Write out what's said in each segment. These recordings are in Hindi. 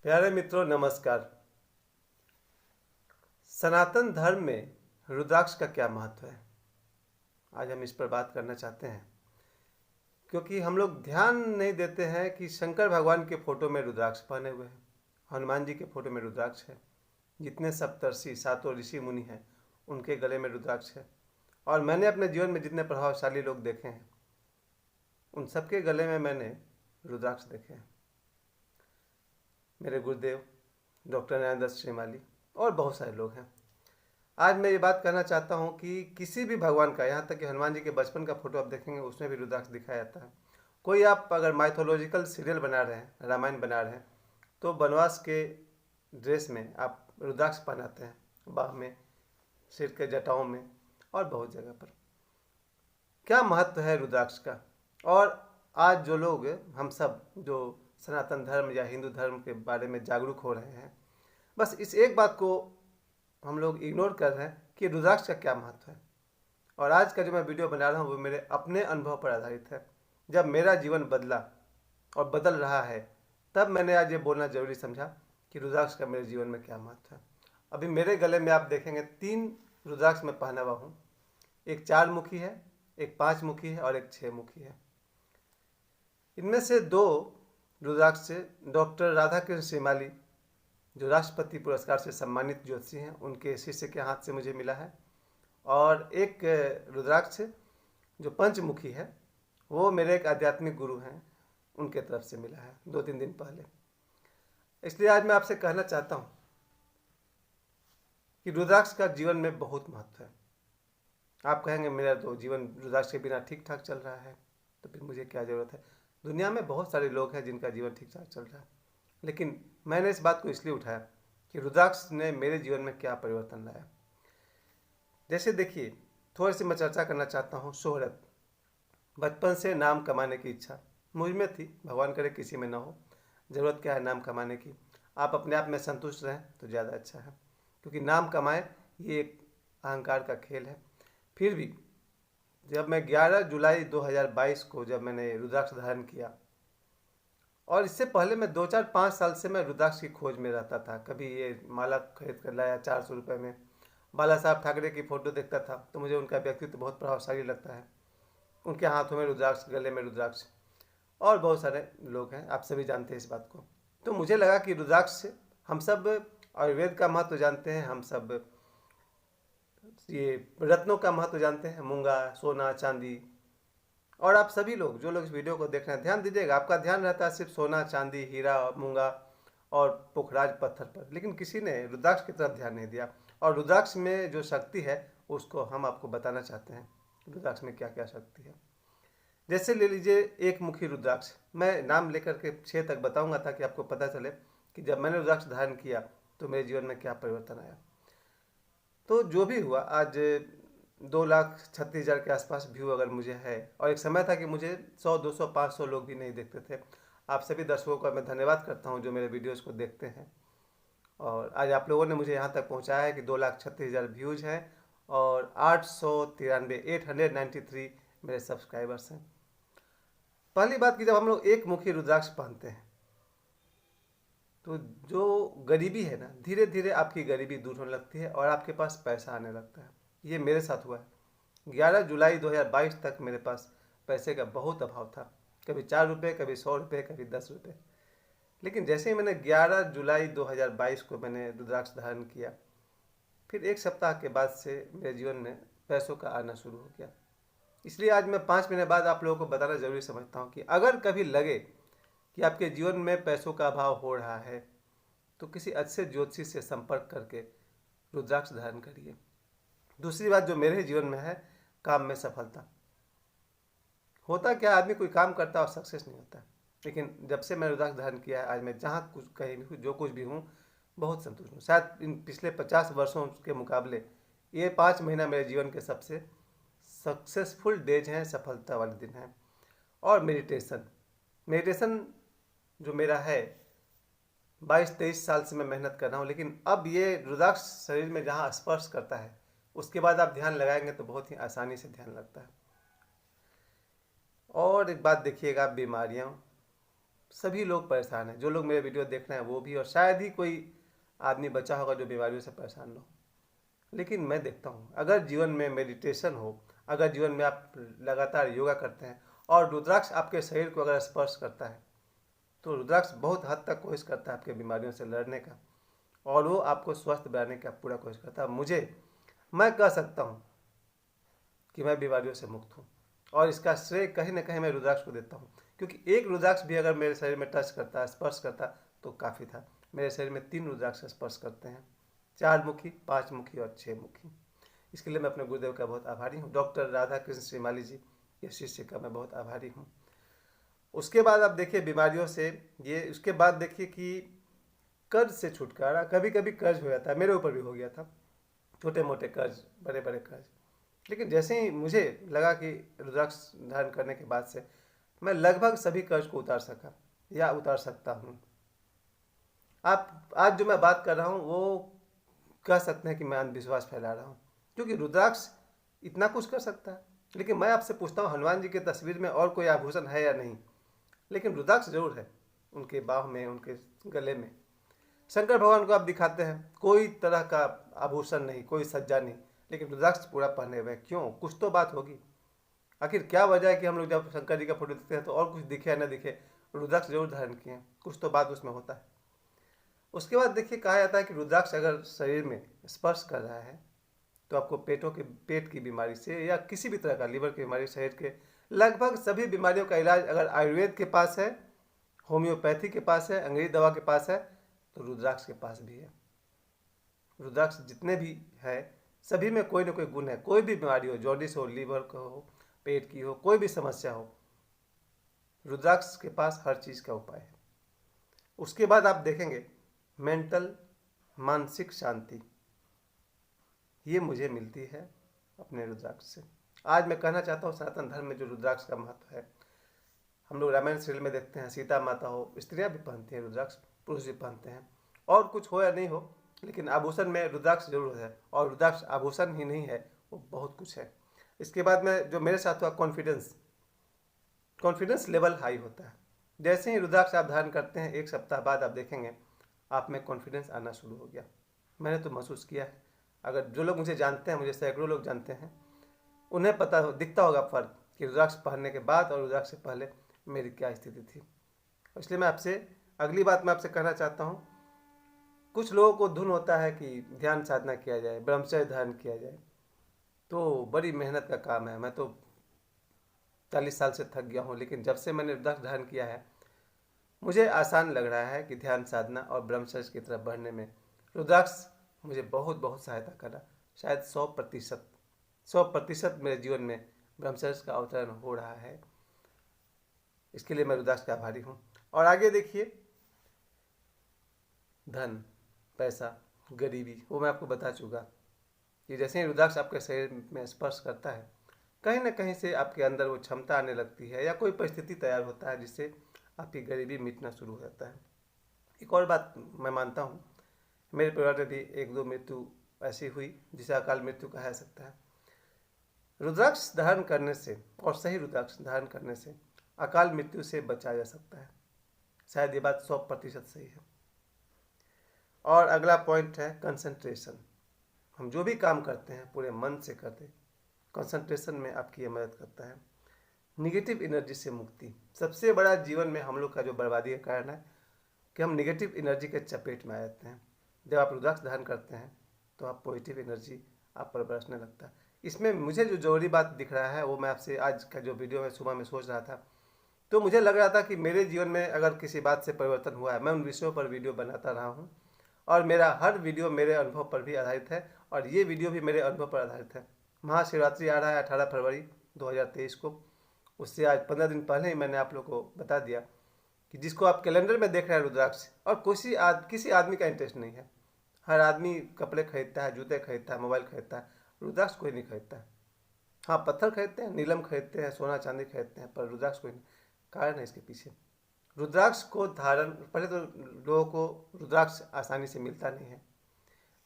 प्यारे मित्रों, नमस्कार। सनातन धर्म में रुद्राक्ष का क्या महत्व है, आज हम इस पर बात करना चाहते हैं। क्योंकि हम लोग ध्यान नहीं देते हैं कि शंकर भगवान के फोटो में रुद्राक्ष पहने हुए हैं, हनुमान जी के फोटो में रुद्राक्ष है, जितने सप्तर्षि सातों ऋषि मुनि हैं उनके गले में रुद्राक्ष है। और मैंने अपने जीवन में जितने प्रभावशाली लोग देखे हैं उन सबके गले में मैंने रुद्राक्ष देखे हैं। मेरे गुरुदेव डॉक्टर न्यायदत्त श्रीमाली और बहुत सारे लोग हैं। आज मैं ये बात कहना चाहता हूँ कि किसी भी भगवान का, यहाँ तक कि हनुमान जी के बचपन का फोटो आप देखेंगे उसमें भी रुद्राक्ष दिखाया जाता है। कोई आप अगर माइथोलॉजिकल सीरियल बना रहे हैं, रामायण बना रहे हैं, तो वनवास के ड्रेस में आप रुद्राक्ष पहनाते हैं, बाह में, सिर के जटाओं में और बहुत जगह पर। क्या महत्व है रुद्राक्ष का। और आज जो लोग, हम सब जो सनातन धर्म या हिंदू धर्म के बारे में जागरूक हो रहे हैं, बस इस एक बात को हम लोग इग्नोर कर रहे हैं कि रुद्राक्ष का क्या महत्व है। और आज का जो मैं वीडियो बना रहा हूँ वो मेरे अपने अनुभव पर आधारित है। जब मेरा जीवन बदला और बदल रहा है, तब मैंने आज ये बोलना जरूरी समझा कि रुद्राक्ष का मेरे जीवन में क्या महत्व है। अभी मेरे गले में आप देखेंगे 3 रुद्राक्ष में पहना हुआ हूँ। एक 4 मुखी है, एक 5 मुखी है और एक 6 मुखी है। इनमें से 2 रुद्राक्ष से डॉक्टर राधाकृष्ण श्रीमाली, जो राष्ट्रपति पुरस्कार से सम्मानित ज्योतिषी हैं, उनके शिष्य के हाथ से मुझे मिला है। और एक रुद्राक्ष जो पंचमुखी है वो मेरे एक आध्यात्मिक गुरु हैं, उनके तरफ से मिला है 2-3 दिन पहले। इसलिए आज मैं आपसे कहना चाहता हूँ कि रुद्राक्ष का जीवन में बहुत महत्व है। आप कहेंगे मेरा तो जीवन रुद्राक्ष के बिना ठीक ठाक चल रहा है, तो फिर मुझे क्या ज़रूरत है। दुनिया में बहुत सारे लोग हैं जिनका जीवन ठीक ठाक चल रहा है, लेकिन मैंने इस बात को इसलिए उठाया कि रुद्राक्ष ने मेरे जीवन में क्या परिवर्तन लाया। जैसे देखिए, थोड़ी सी मैं चर्चा करना चाहता हूँ। शोहरत, बचपन से नाम कमाने की इच्छा मुझ में थी, भगवान करे किसी में ना हो। ज़रूरत क्या है नाम कमाने की, आप अपने आप में संतुष्ट रहें तो ज़्यादा अच्छा है, क्योंकि नाम कमाएं ये एक अहंकार का खेल है। फिर भी जब मैं 11 जुलाई 2022 को जब मैंने रुद्राक्ष धारण किया, और इससे पहले मैं 2-4-5 साल से मैं रुद्राक्ष की खोज में रहता था। कभी ये माला खरीद कर लाया 400 रुपये में, बाला साहब ठाकरे की फ़ोटो देखता था तो मुझे उनका व्यक्तित्व बहुत प्रभावशाली लगता है। उनके हाथों में रुद्राक्ष, गले में रुद्राक्ष, और बहुत सारे लोग हैं, आप सभी जानते हैं इस बात को। तो मुझे लगा कि रुद्राक्ष से हम सब आयुर्वेद का महत्व जानते हैं, हम सब ये रत्नों का महत्व जानते हैं, मूंगा, सोना, चांदी। और आप सभी लोग जो लोग इस वीडियो को देख रहे हैं, ध्यान दीजिएगा, आपका ध्यान रहता है सिर्फ सोना, चांदी, हीरा, मूंगा और पुखराज पत्थर पर, लेकिन किसी ने रुद्राक्ष की तरफ ध्यान नहीं दिया। और रुद्राक्ष में जो शक्ति है उसको हम आपको बताना चाहते हैं, रुद्राक्ष में क्या क्या शक्ति है। जैसे ले लीजिए एक मुखी रुद्राक्ष, मैं नाम लेकर के 6 तक बताऊंगा ताकि आपको पता चले कि जब मैंने रुद्राक्ष धारण किया तो मेरे जीवन में क्या परिवर्तन आया। तो जो भी हुआ, आज 2,36,000 के आसपास व्यू अगर मुझे है, और एक समय था कि मुझे 100, 200, 500 लोग भी नहीं देखते थे। आप सभी दर्शकों का मैं धन्यवाद करता हूं जो मेरे वीडियोस को देखते हैं। और आज आप लोगों ने मुझे यहां तक पहुंचाया है कि 2,36,000 व्यूज़ हैं और 893 मेरे सब्सक्राइबर्स हैं। पहली बात कि जब हम लोग एक मुखी रुद्राक्ष पहनते हैं तो जो गरीबी है ना, धीरे धीरे आपकी गरीबी दूर होने लगती है और आपके पास पैसा आने लगता है। ये मेरे साथ हुआ है। 11 जुलाई 2022 तक मेरे पास पैसे का बहुत अभाव था, कभी 4 रुपये, कभी 100 रुपये, कभी 10 रुपये। लेकिन जैसे ही मैंने 11 जुलाई 2022 को मैंने रुद्राक्ष धारण किया, फिर 1 सप्ताह के बाद से मेरे जीवन में पैसों का आना शुरू हो गया। इसलिए आज मैं 5 महीने बाद आप लोगों को बताना जरूरी समझता हूँ कि अगर कभी लगे कि आपके जीवन में पैसों का अभाव हो रहा है तो किसी अच्छे ज्योतिषी से संपर्क करके रुद्राक्ष धारण करिए। दूसरी बात जो मेरे जीवन में है, काम में सफलता। होता क्या, आदमी कोई काम करता है और सक्सेस नहीं होता, लेकिन जब से मैंने रुद्राक्ष धारण किया है, आज मैं जहाँ कुछ कहीं भी जो कुछ भी हूँ बहुत संतुष्ट हूँ। शायद इन पिछले 50 वर्षों के मुकाबले ये 5 महीना मेरे जीवन के सबसे सक्सेसफुल डेज हैं, सफलता वाले दिन हैं। और मेडिटेशन जो मेरा है, 22-23 साल से मैं मेहनत कर रहा हूँ, लेकिन अब ये रुद्राक्ष शरीर में जहाँ स्पर्श करता है उसके बाद आप ध्यान लगाएंगे तो बहुत ही आसानी से ध्यान लगता है। और एक बात देखिएगा, बीमारियाँ सभी लोग परेशान हैं, जो लोग मेरे वीडियो देख रहे हैं वो भी, और शायद ही कोई आदमी बचा होगा जो बीमारियों से परेशान ना हो। लेकिन मैं देखता हूँ, अगर जीवन में मेडिटेशन हो, अगर जीवन में आप लगातार योगा करते हैं और रुद्राक्ष आपके शरीर को अगर स्पर्श करता है, तो रुद्राक्ष बहुत हद तक कोशिश करता है आपके बीमारियों से लड़ने का, और वो आपको स्वस्थ बनाने का पूरा कोशिश करता है। मैं कह सकता हूँ कि मैं बीमारियों से मुक्त हूँ, और इसका श्रेय कहीं ना कहीं मैं रुद्राक्ष को देता हूँ, क्योंकि एक रुद्राक्ष भी अगर मेरे शरीर में टच करता है, स्पर्श करता, तो काफ़ी था। मेरे शरीर में 3 रुद्राक्ष स्पर्श करते हैं, 4 मुखी, 5 मुखी और 6 मुखी। इसके लिए मैं अपने गुरुदेव का बहुत आभारी हूँ। डॉक्टर राधा कृष्ण श्रीमाली जी, ये शिष्य का मैं बहुत आभारी हूँ। उसके बाद आप देखिए बीमारियों से, ये उसके बाद देखिए कि कर्ज से छुटकारा। कभी कभी कर्ज हो जाता है, मेरे ऊपर भी हो गया था, छोटे मोटे कर्ज, बड़े बड़े कर्ज। लेकिन जैसे ही मुझे लगा कि रुद्राक्ष धारण करने के बाद से मैं लगभग सभी कर्ज को उतार सका या उतार सकता हूँ। आप आज जो मैं बात कर रहा हूँ वो कह सकते हैं कि मैं अंधविश्वास फैला रहा हूँ, क्योंकि रुद्राक्ष इतना कुछ कर सकता है। लेकिन मैं आपसे पूछता हूँ, हनुमान जी की तस्वीर में और कोई आभूषण है या नहीं? लेकिन रुद्राक्ष जरूर है, उनके बाह में, उनके गले में। शंकर भगवान को आप दिखाते हैं, कोई तरह का आभूषण नहीं, कोई सज्जा नहीं, लेकिन रुद्राक्ष पूरा पहने हुए। क्यों? कुछ तो बात होगी। आखिर क्या वजह है कि हम लोग जब शंकर जी का फोटो देखते हैं तो और कुछ दिखे या न दिखे, रुद्राक्ष जरूर धारण किए हैं, कुछ तो बात उसमें होता है। उसके बाद देखिए, कहा जाता है कि रुद्राक्ष अगर शरीर में स्पर्श कर रहा है तो आपको पेट की बीमारी से या किसी भी तरह का, लीवर की बीमारी, शरीर के लगभग सभी बीमारियों का इलाज अगर आयुर्वेद के पास है, होम्योपैथी के पास है, अंग्रेजी दवा के पास है, तो रुद्राक्ष के पास भी है। रुद्राक्ष जितने भी है सभी में कोई ना कोई गुण है। कोई भी बीमारी हो, जॉन्डिस हो, लीवर का हो, पेट की हो, कोई भी समस्या हो, रुद्राक्ष के पास हर चीज़ का उपाय है। उसके बाद आप देखेंगे मेंटल, मानसिक शांति, ये मुझे मिलती है अपने रुद्राक्ष से। आज मैं कहना चाहता हूँ, सनातन धर्म में जो रुद्राक्ष का महत्व है, हम लोग रामायण सीरियल में देखते हैं, सीता माता हो, स्त्रियाँ भी पहनती हैं रुद्राक्ष, पुरुष भी पहनते हैं, और कुछ हो या नहीं हो, लेकिन आभूषण में रुद्राक्ष जरूर है। और रुद्राक्ष आभूषण ही नहीं है, वो बहुत कुछ है। इसके बाद में जो मेरे साथ हुआ, कॉन्फिडेंस लेवल हाई होता है। जैसे ही रुद्राक्ष आप धारण करते हैं, 1 सप्ताह बाद आप देखेंगे आप में कॉन्फिडेंस आना शुरू हो गया। मैंने तो महसूस किया है। अगर जो लोग मुझे जानते हैं, मुझे सैकड़ों लोग जानते हैं, उन्हें दिखता होगा फ़र्क कि रुद्राक्ष पहनने के बाद और रुद्राक्ष से पहले मेरी क्या स्थिति थी। इसलिए मैं आपसे अगली बात मैं आपसे कहना चाहता हूँ, कुछ लोगों को धुन होता है कि ध्यान साधना किया जाए, ब्रह्मचर्य धारण किया जाए, तो बड़ी मेहनत का काम है। मैं तो 40 साल से थक गया हूँ, लेकिन जब से मैंने रुद्राक्ष धारण किया है मुझे आसान लग रहा है कि ध्यान साधना और ब्रह्मचर्य की तरफ बढ़ने में रुद्राक्ष मुझे बहुत बहुत सहायता करा। शायद 100% मेरे जीवन में ब्रह्मचर्य का अवतरण हो रहा है। इसके लिए मैं रुद्राक्ष का आभारी हूँ। और आगे देखिए, धन, पैसा, गरीबी, वो मैं आपको बता चुका कि जैसे ही रुद्राक्ष आपके शरीर में स्पर्श करता है, कहीं ना कहीं से आपके अंदर वो क्षमता आने लगती है, या कोई परिस्थिति तैयार होता है जिससे आपकी गरीबी मिटना शुरू हो जाता है। एक और बात मैं मानता हूँ, मेरे परिवार में भी 1-2 मृत्यु ऐसी हुई जिसे अकाल मृत्यु कहा जा सकता है। रुद्राक्ष धारण करने से और सही रुद्राक्ष धारण करने से अकाल मृत्यु से बचा जा सकता है। शायद ये बात 100% सही है। और अगला पॉइंट है कंसंट्रेशन। हम जो भी काम करते हैं पूरे मन से करते, कंसंट्रेशन में आपकी ये मदद करता है। निगेटिव एनर्जी से मुक्ति। सबसे बड़ा जीवन में हम लोग का जो बर्बादी का कारण है कि हम निगेटिव एनर्जी के चपेट में आ जाते हैं। जब आप रुद्राक्ष धारण करते हैं तो आप पॉजिटिव एनर्जी आप पर बरसने लगता है। इसमें मुझे जो जरूरी बात दिख रहा है वो मैं आपसे आज का जो वीडियो में सुबह में सोच रहा था, तो मुझे लग रहा था कि मेरे जीवन में अगर किसी बात से परिवर्तन हुआ है, मैं उन विषयों पर वीडियो बनाता रहा हूँ, और मेरा हर वीडियो मेरे अनुभव पर भी आधारित है, और ये वीडियो भी मेरे अनुभव पर आधारित है। महाशिवरात्रि आ रहा है 18 फरवरी 2023 को। उससे आज 15 दिन पहले ही मैंने आप लोग को बता दिया कि जिसको आप कैलेंडर में देख रहे हैं रुद्राक्ष, और किसी आदमी का इंटरेस्ट नहीं है। हर आदमी कपड़े खरीदता है, जूते खरीदता है, मोबाइल खरीदता है, रुद्राक्ष कोई नहीं खरीदता है। हाँ, पत्थर खरीदते हैं, नीलम खरीदते हैं, सोना चांदी खरीदते हैं, पर रुद्राक्ष कोई नहीं। कारण है इसके पीछे। रुद्राक्ष को धारण, पहले तो लोगों को रुद्राक्ष आसानी से मिलता नहीं है।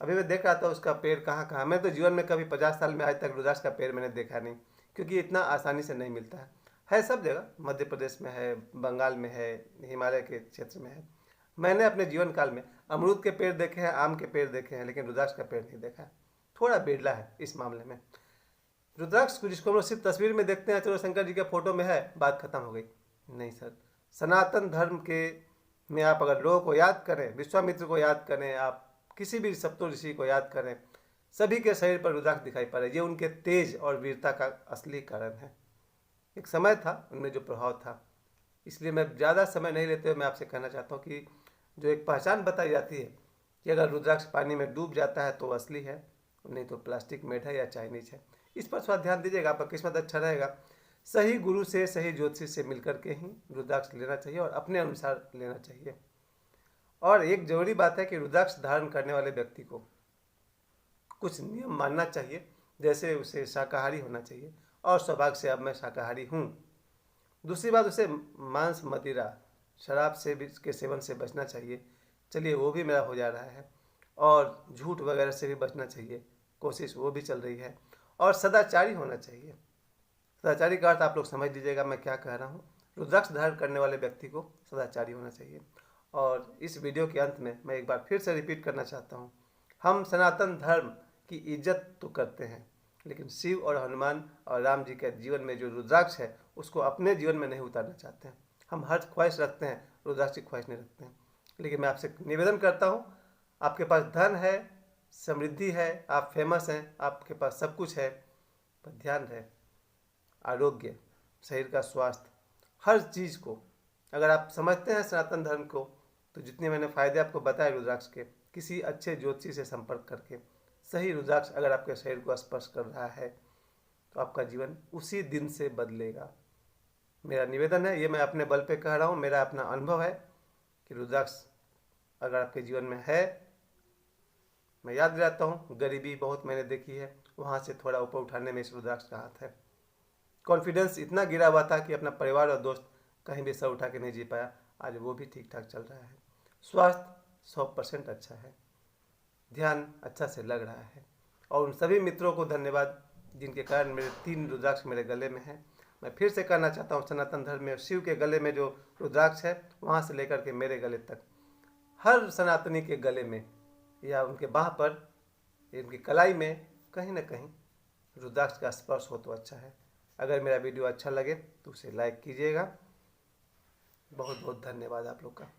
अभी मैं देख रहा था उसका पेड़ कहाँ मैं तो जीवन में कभी 50 साल में आज तक रुद्राक्ष का पेड़ मैंने देखा नहीं, क्योंकि इतना आसानी से नहीं मिलता है। है सब जगह, मध्य प्रदेश में है, बंगाल में है, हिमालय के क्षेत्र में है। मैंने अपने जीवन काल में अमरूद के पेड़ देखे हैं, आम के पेड़ देखे हैं, लेकिन रुद्राक्ष का पेड़ नहीं देखा है। थोड़ा बिरला है इस मामले में। रुद्राक्ष को जिसको हम लोग सिर्फ तस्वीर में देखते हैं, चलो शंकर जी के फोटो में है, बात खत्म हो गई। नहीं सर, सनातन धर्म के में आप अगर लोगों को याद करें, विश्वामित्र को याद करें, आप किसी भी सप्तो ऋषि को याद करें, सभी के शरीर पर रुद्राक्ष दिखाई पड़े। ये उनके तेज और वीरता का असली कारण है। एक समय था उनमें जो प्रभाव था। इसलिए मैं ज़्यादा समय नहीं लेते हुए मैं आपसे कहना चाहता हूँ कि जो एक पहचान बताई जाती है कि अगर रुद्राक्ष पानी में डूब जाता है तो असली है, नहीं तो प्लास्टिक मेड है या चाइनीज है। इस पर थोड़ा ध्यान दीजिएगा, आपका किस्मत अच्छा रहेगा। सही गुरु से, सही ज्योतिषी से मिलकर के ही रुद्राक्ष लेना चाहिए और अपने अनुसार लेना चाहिए। और एक जरूरी बात है कि रुद्राक्ष धारण करने वाले व्यक्ति को कुछ नियम मानना चाहिए, जैसे उसे शाकाहारी होना चाहिए, और सौभाग्य से अब मैं शाकाहारी हूँ। दूसरी बात, उसे मांस, मदिरा, शराब से भी के सेवन से बचना चाहिए। चलिए वो भी मेरा हो जा रहा है। और झूठ वगैरह से भी बचना चाहिए, कोशिश वो भी चल रही है। और सदाचारी होना चाहिए। सदाचारी का अर्थ आप लोग समझ लीजिएगा मैं क्या कह रहा हूँ। रुद्राक्ष धारण करने वाले व्यक्ति को सदाचारी होना चाहिए। और इस वीडियो के अंत में मैं एक बार फिर से रिपीट करना चाहता हूँ, हम सनातन धर्म की इज्जत तो करते हैं, लेकिन शिव और हनुमान और राम जी के जीवन में जो रुद्राक्ष है उसको अपने जीवन में नहीं उतारना चाहते हैं। हम हर ख्वाहिश रखते हैं, रुद्राक्ष की ख्वाहिश नहीं रखते हैं। लेकिन मैं आपसे निवेदन करता हूँ, आपके पास धन है, समृद्धि है, आप फेमस हैं, आपके पास सब कुछ है, पर ध्यान रहे आरोग्य, शरीर का स्वास्थ्य, हर चीज़ को अगर आप समझते हैं सनातन धर्म को, तो जितने मैंने फ़ायदे आपको बताए रुद्राक्ष के, किसी अच्छे ज्योतिषी से संपर्क करके सही रुद्राक्ष अगर आपके शरीर को स्पर्श कर रहा है तो आपका जीवन उसी दिन से बदलेगा। मेरा निवेदन है, ये मैं अपने बल पे कह रहा हूँ, मेरा अपना अनुभव है कि रुद्राक्ष अगर आपके जीवन में है, मैं याद दिलाता हूँ, गरीबी बहुत मैंने देखी है, वहाँ से थोड़ा ऊपर उठाने में इस रुद्राक्ष का हाथ है। कॉन्फिडेंस इतना गिरा हुआ था कि अपना परिवार और दोस्त कहीं भी सर उठा के नहीं जी पाया, आज वो भी ठीक ठाक चल रहा है। स्वास्थ्य 100% अच्छा है, ध्यान अच्छा से लग रहा है। और उन सभी मित्रों को धन्यवाद जिनके कारण मेरे 3 रुद्राक्ष मेरे गले में हैं। मैं फिर से कहना चाहता हूँ, सनातन धर्म में शिव के गले में जो रुद्राक्ष है, वहाँ से लेकर के मेरे गले तक, हर सनातनी के गले में या उनके बाह पर, उनकी कलाई में कहीं ना कहीं रुद्राक्ष का स्पर्श हो तो अच्छा है। अगर मेरा वीडियो अच्छा लगे तो उसे लाइक कीजिएगा। बहुत बहुत धन्यवाद आप लोग का।